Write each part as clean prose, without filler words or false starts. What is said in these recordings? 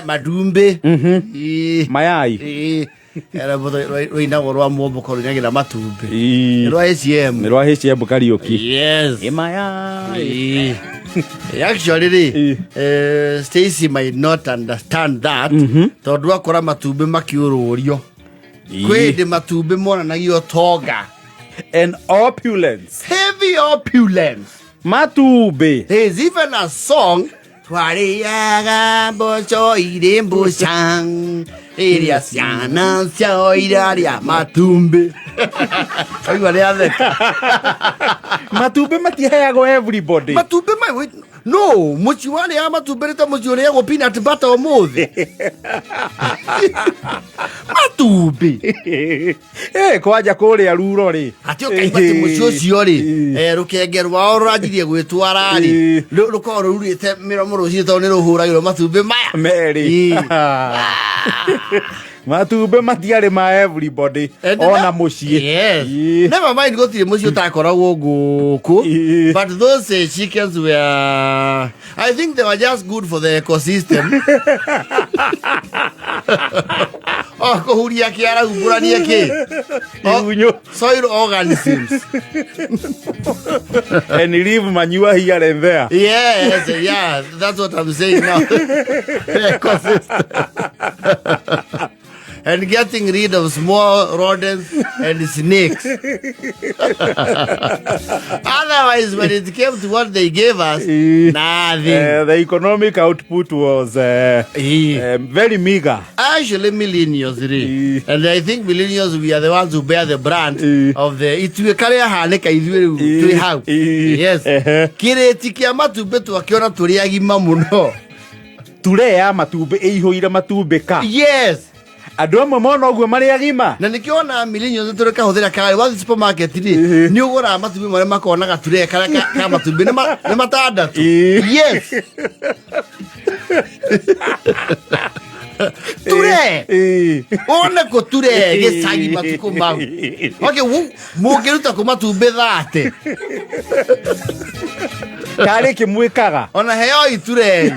matumbi mayai era roina gorwa mombo korinyagira matumbi rwa HM Karaoke yes mayai actually Stacy might not understand that tondu akora matumbi makiururio kwende matumbi monanagio toga and opulence, heavy opulence matumbi. There's even a song twariaga mboco iri mbucang iria ciana ciao iraria matumbi aigua nĩ atheka Matumbi matiheagwo everybody. matumbi no mucii warĩa matumbĩ nĩ ta mucii ũrĩagwo peanut butter ũmũthĩ matumbi kwanja kũrĩa ruro rĩ atĩ ũkaigua atĩ mucii ũcio rĩ rũkenge rwao rũranjirie gwĩtwara rĩ rũkorwo rũrurĩte mĩromo rũcinĩ tondũ nĩ rũhũragĩrwo matumbĩ maya merĩ matumbi matiarĩ ma everybody ona mucii. Yes. Never mind gũtirĩ mucii ũtakoragwo ngũkũ but those chickens were I think they were just good for the ecosystem. Kũhuria kĩara humbũranie kĩ soil organisms and leave manure here and there. Yes, yeah, that's what I'm saying now. Ecosystem. And getting rid of small rodents and snakes. Otherwise, when it came to what they gave us, nothing. The economic output was very meager. Actually, millennials, and I think millennials, we are the ones who bear the brand of the. It's we carry a haneka to how. Yes. Kireti kia matumbĩ twakiona tũrĩ agima mũno. Turea matumbĩ ĩihũire matumbĩ ka. Yes. Andũ amwe mona ũguo marĩ agima. Na nĩkĩona millennials tũrĩ kahũthĩra kare wa supermarket nĩ ũgũra matumbĩ marĩa makonaga ture ka matumbĩ nĩ matandatũ. Yes. Ture one ko ture gĩcagi matukũ mau. Okay, mũngĩruta kũ matumbĩ 30 karĩ kĩmwĩkaga ona heo iture.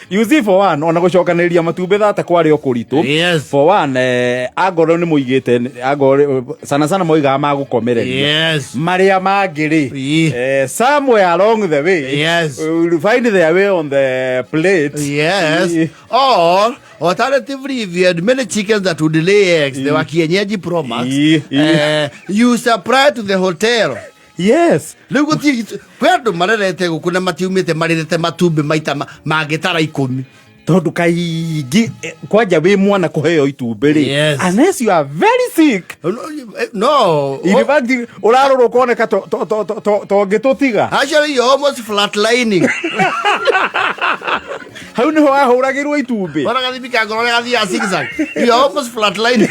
You see, for one, ona gũcokanĩrĩria matumbĩ 30 kwarĩ o kũritũ. Yes. For one, agoro nĩ mũigĩte agoro sana moigaga magũkomereria. Yes. Marĩa mangĩ somewhere along the way. Yes. Will find their way on the plate. Yes. Or alternatively, if you had many chickens that would lay eggs, they were kienyeji products. You supply to the hotel. Yes. Leo gũtirĩ kwendũ marerete gũkũ na matiumĩte marerete matumbĩ maita mangĩtara 10 tondu kaingĩ kwanja wĩ mwana kũheo itumbĩ rĩ. Yes. Unless you are very sick. No. In fact, ũrarũrwo kuoneka to ngĩtũtiga. Actually, you're almost flatlining. Hau nĩho wahũragĩrwo itumbĩ. Ora gathimi ka ngoro gathia zigzag. You're almost flatlining.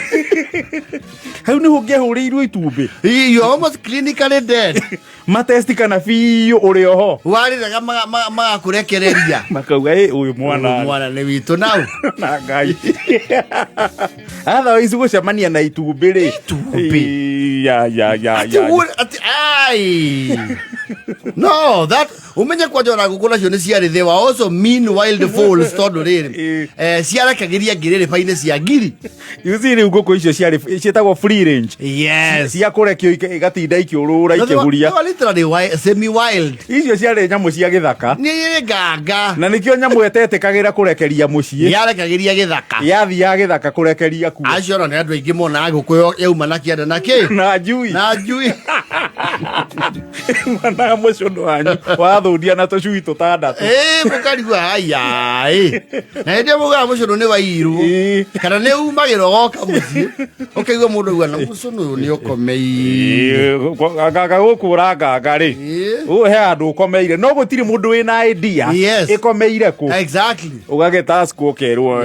Hau nĩho ngĩhũrĩirwo itumbĩ. You're almost clinically dead. Matesti kana biũ ũrĩ oho. Warĩraga magakũrekereria. Makauga ũyũ mwana nĩ witũ nau. Na Ngai. Otherwise gũcemania na itumbĩ rĩ. No, that umenye kwanja ona ngũkũ nacio nĩ ciarĩ they were also mean wild fowls tondu rĩrĩ ciarekagĩria ngirĩ bainĩ cia ngiri. You see rĩu ngũkũ icio ciĩtagwo free range. Yes. Cia kũrekio igatinda ikĩũrũra ikĩhuria. Literally semi wild. Icio ciarĩ nyamũ cia gĩthaka. Nĩ nganga. Na nĩkĩo nyamũ etetĩkagĩra kũrekeria mũciĩ. Yarekagĩria gĩthaka. Yathiaga gĩthaka kũrekeria kuo. Acio nĩ andũ aingĩ mona ngũkũ yauma na kĩanda na kĩ. Na njui. Mwana mũcũndũ wanyu wathũndia na tũcui tũtandatũ. Mũkarigua haya. Na hĩndĩ mũgaga mũcũndũ nĩ wairũ. Kana nĩ umagĩra goka mũciĩ. Ũkaigua mũndũ auga na mũcũndũ nĩ ũkomeire. Nganga gũkũra nganga rĩ. Ũhe andũ ũkomeire no gũtirĩ mũndũ wĩna idea ĩkomeire kũ. Exactly. Ũgagĩtask ũkerwo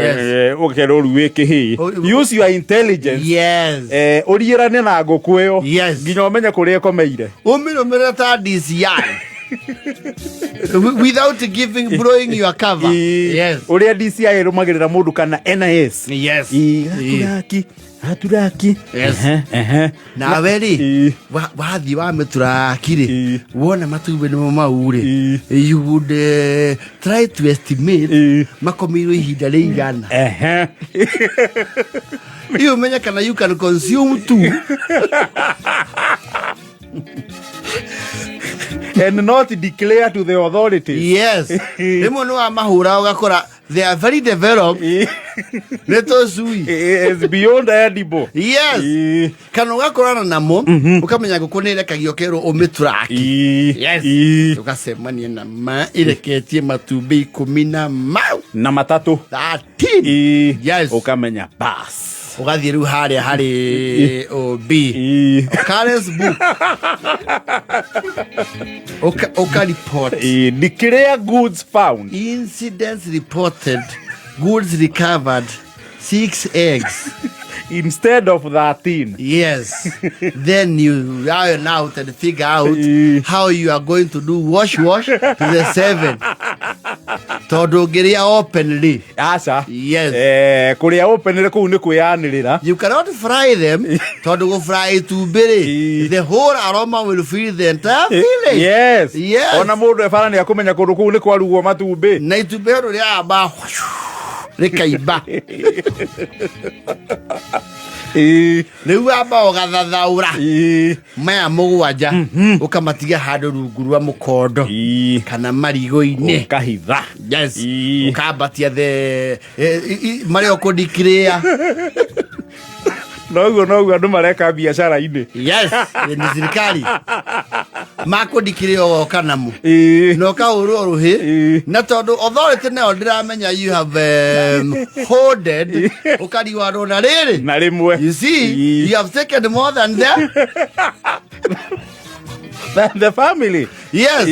rĩu wĩkĩhĩ. Use your intelligence. Yes. Ũriĩrane na ngũkũ ĩyo. Yes. Nginya ũmenye kũrĩa ĩkomeire. Ũmĩrũmĩrĩre ta DCI. Without blowing your cover. Yes. Uria DCI rumagirira mundu kana NIS. Yes. Haturaki. Yes. Na weri wathi wa meturaki ri wona matumbĩ nĩ maure. You would try to estimate makomirwo ihinda rĩigana. You menya kana you can consume two. And not declare to the authorities. Yes. Rĩmwe nĩ wa mahũra ũgakora they are very developed. It's beyond edible. Yes. Kana ũgakorana namo ũkamenya ngũkũ nĩ ĩrekagio kerwo ũmĩturaki. Yes. Ũgacemania na ireketie matumbĩ 10 na matatu 13. Yes. Ukamenya bas. Ugathie ru haria hari OB Occurrence book Oka report declare goods found, incidents reported, goods recovered, 6 eggs instead of 13. Yes. Then you iron out and figure out how you are going to do wash to the 7. Todo geria openly. Asa. Yes. Kuria openly ku ni kuyanirira. You cannot fry them. Todo go fry to berry. The whole aroma will fill the entire village. Yes. Yes. Ona mundu efana ni akumenya kundu ku ni kwarugo matumbi. Na itumbĩ ro ria aba. Rekaiba. Rĩu amba ũgathathaũra maya mũgwanja ũkamatiga handũ rungu rwa mũkondo kana marigũ-inĩ ũkahitha. Yes. Ũkambatia marĩa ũkũdeclare. Noguo andũ mareka biacara-inĩ. Yes. Nĩ thirikari makũdeclare ũgoka namo na ũkaũrwo rũhĩ na tondũ authority nayo ndĩramenya you have hoarded ũkariwarwo na rĩrĩ na rĩmwe. You see, you have taken more than them. The family. Yes.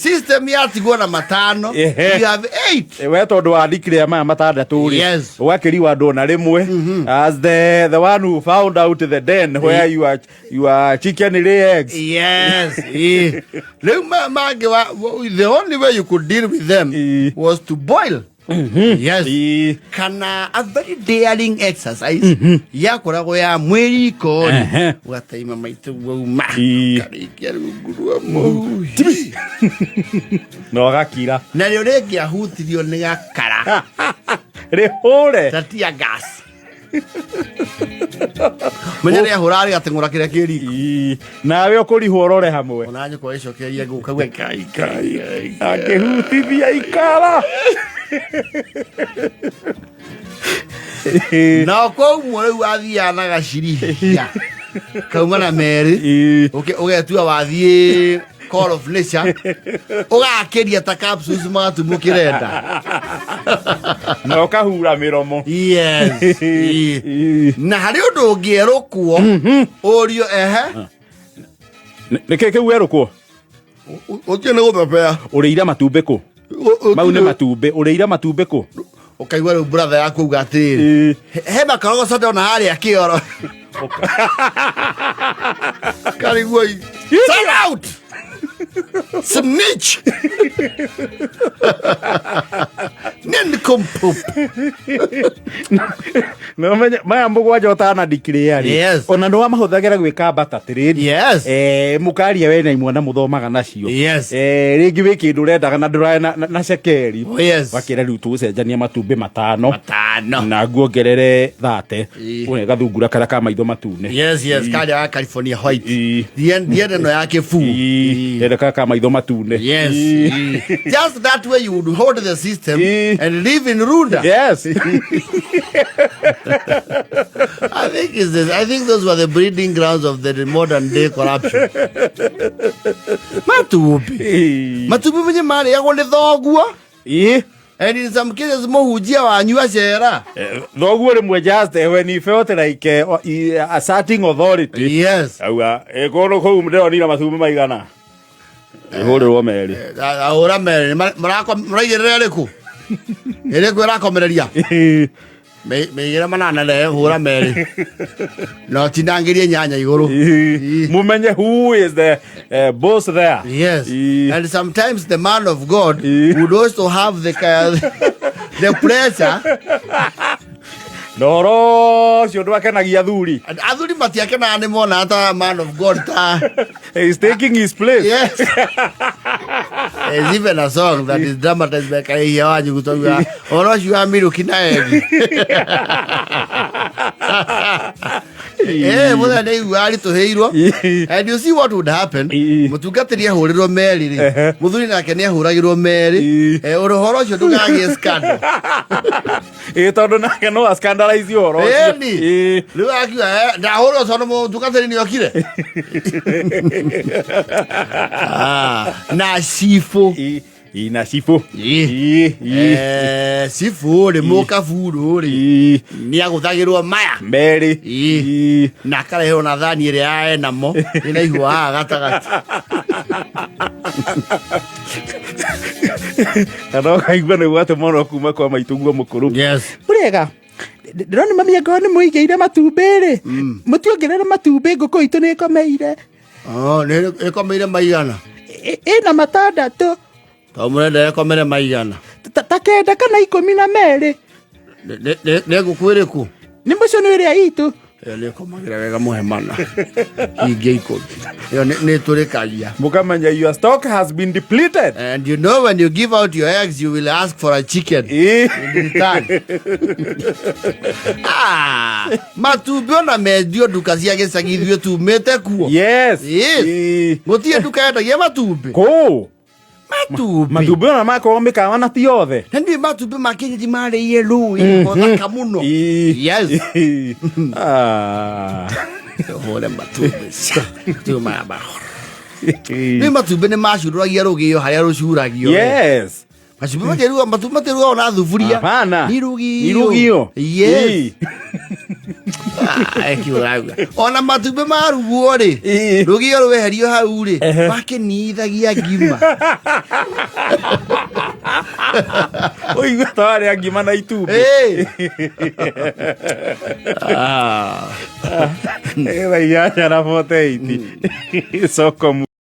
System yatigwo na matano. You have 8. We tondu wa declare maya matandatũ ri. Yes. Ũgakĩriwa ndũ na rĩmwe as the one who found out the den where your chicken lay eggs. Yes. The only way you could deal with them was to boil. Yes. Kana a very daring exercise. Yakoragwo ya mwĩriko. Ũgataima maitũ wauma. Karikia rungu rwa mũhunjia. Na ũgakira. Na rĩo rĩngĩahutirio nĩ gakara. Rĩhũre. Tatia gas. Menya rĩa hũra rĩgateng'ũra kĩrĩa kĩriko. Nawe ũkũrihwo ũrore hamwe. Ona nyũkwa ĩcokeria ngũkagua kai. Akĩhutithia ikara. Na koguo rĩu athiaga na gacirihia kauma na merĩ ũgetua wathiĩ Call of Nature ũgakĩria ta capsules magatumũkĩrenda na ũkahura mĩromo. Yes. Na harĩ ũndũ ũngĩerũkwo ũrio nĩkĩ kĩu werũkwo ũkĩo nĩ gũthebea ũrĩire matumbĩ kũ? Mau nĩ matumbĩ. Ũrĩire matumbĩ kũ? Ũkaigua rĩu brother yaku uga atĩrĩ he makorogoca ndona harĩa kĩoro kariguo sign out snitch nini kompop no maya mũgwanja ũtana declare. Yes. Ona nĩ wamahũthagĩra gwĩka mbata atĩrĩrĩ. Yes. Mũkaria we na imwana mũthomaga nacio. Yes. Rĩngĩ wĩ kĩndũ ũrendaga na ndũrae na cekeri. Yes. Wakĩra rĩu tũgũcenjania matumbĩ 5 na nguongerere 30 ũne gathungura karĩa ka maitho matune. Yes. Karĩa ga California white. Ndiende no yake fu. Ende ka maitho matune. Yes. Just that way you would hold the system and live in Runda. Yes. I think those were the breeding grounds of the modern day corruption. Matumbi menye mari yago nĩ thoguo. And in some cases muhunjia wanyu acera. Thoguo rĩmwe just when he felt like asserting authority. Yes. Auga kono kũu ndĩronire matumbĩ maigana. Hũrĩrwo merĩ. Ahũra merĩ. Maraigĩrĩra rĩkũ? Ĩrĩkũ ĩrakomereria? Meigera manana le hura meri. No tinangirie nyanya iguru. Mumenye who is the boss there. Yes. And sometimes the man of God would also have the pressure. Noro cio ndwakenagia athuri. Athuri matiakena nĩ mona ta man of God ta. He's taking his place. Yes. There's even a song that is dramatized by Kai wanyu kutoka oro cio amiru kinaegi. Muthe nĩ igwari tuheirwo. And you see what would happen? Mutungatĩri ahũrĩrwo meri ri. Muthuri nake nĩ ahũragĩrwo meri. Ũhoro ũcio ndũgagĩe scandal. Tondũ nake no scandalize ũhoro ũcio. Rĩu akiuga ndahũrwo tondũ mutungatĩri nĩ okire. Na cifũ. Ina cifũ. Cifũ rĩ mũkaburu rĩ nĩ agũthagĩrwo maya meri na akareherwo na thani ĩrĩa ya enamo ĩna ihũa haha gatagatĩ. Kana kaigua nĩ gwate mũno kuma kwa maitũguo mũkũrũ. Yes. Mũrĩega. Ndĩrona mami angao nĩ mũigĩire matumbĩ rĩ. Mũtiongerere matumbĩ ngũkũ itũ nĩ ĩkomeire. Nĩ ĩkomeire maigana? Ĩna matandatũ. To mũrenda ĩkomere maigana? Ta 9 kana 12. Nĩ ngũkũ ĩrĩkũ? Nĩ mũcio nĩ ĩrĩa itũ. Nĩ ĩkomagĩra wega mũhe mana. Ingĩ 10. Ĩyo nĩ tũrĩkagia. Mũkamenya your stock has been depleted. And you know when you give out your eggs you will ask for a chicken. In return. Matumbĩ ona mendio nduka cia gĩcagi ithuĩ tumĩte kuo. Yes. Gũtirĩ nduka yendagia matumbĩ. Kũ? Matumbĩ ona makorwo mĩkawa na ti othe. Nĩ matumbĩ ma Kenya marĩire rũĩ mũthaka mũno. Yes. Hore matumbĩ. Tuma ba. Nĩ matumbĩ nĩ macurũragia rũgĩo harĩa rũcuragio. Yes. Matumbĩ materuga materuga ona thuburia. Hapana. Ni rũgĩo. Yes. Ekiuraga. Ona matumbĩ maruguo rĩ. Rũgĩo rweherio hau rĩ. Makenithagia ngima. Oigua twarĩa ngima na itumbĩ. Ĩra inyanya na 48. Soko